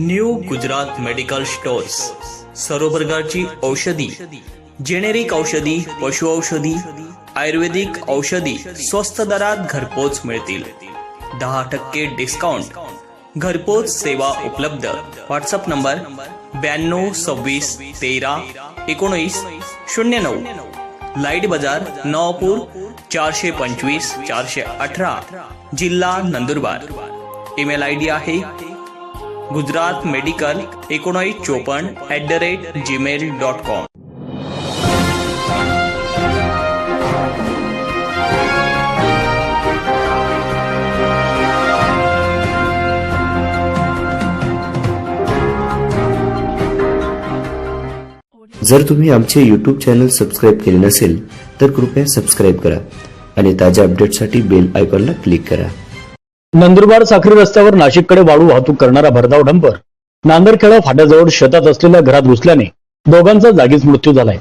New Gujarat medical stores सर्व प्रकारची औषधी, जेनेरिक औषधी, पशु औषधी, आयुर्वेदिक औषधी स्वस्त दरात घरपोच मिळतील. 10% डिस्काउंट. घरपोच सेवा उपलब्ध. WhatsApp number 92 26 13 19 09. लाईट बाजार नवापूर 425 418 जिल्हा नंदुरबार. ईमेल आयडी आहे gujaratmedical1954@gmail.com. जर तुम्ही आमचे YouTube चॅनल सबस्क्राइब केले नसेल तर कृपया सबस्क्राइब करा आणि ताज्या अपडेटसाठी बेल आयकॉनला क्लिक करा. नंदुरबार साखरी रस्त्यावर नाशिककडे वाळू वाहतूक करणारा भरधाव डंपर नांदरखेडा फाट्याजवळ शेतात असलेल्या घरात घुसल्याने दोघांचा जागीच मृत्यू झालाय.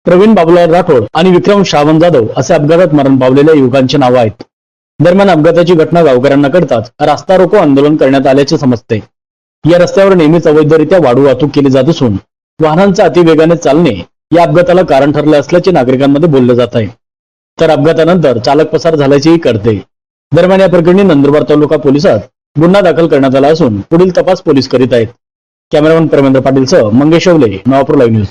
प्रवीण बाबूलाल राठोड आणि विक्रम श्रावण जाधव असे अपघातात मरण पावलेल्या युवकांची नावं आहेत. दरम्यान अपघाताची घटना गावकऱ्यांना कळताच रास्ता रोको आंदोलन करण्यात आल्याचे समजते. या रस्त्यावर नेहमीच अवैधरित्या वाळू वाहतूक केली जात असून वाहनांचा अतिवेगाने चालणे या अपघाताला कारण ठरले असल्याचे नागरिकांमध्ये बोलले जात आहे. तर अपघातानंतर चालक पसार झाल्याचेही कळते. दरम्यान या प्रकरणी नंदुरबार तालुका पोलिसात गुन्हा दाखल करण्यात आला असून पुढील तपास पोलीस करीत आहेत. कॅमेरामन परमेंद्र पाटील सह मंगेश शेवले, नवापूर लाईव्ह न्यूज.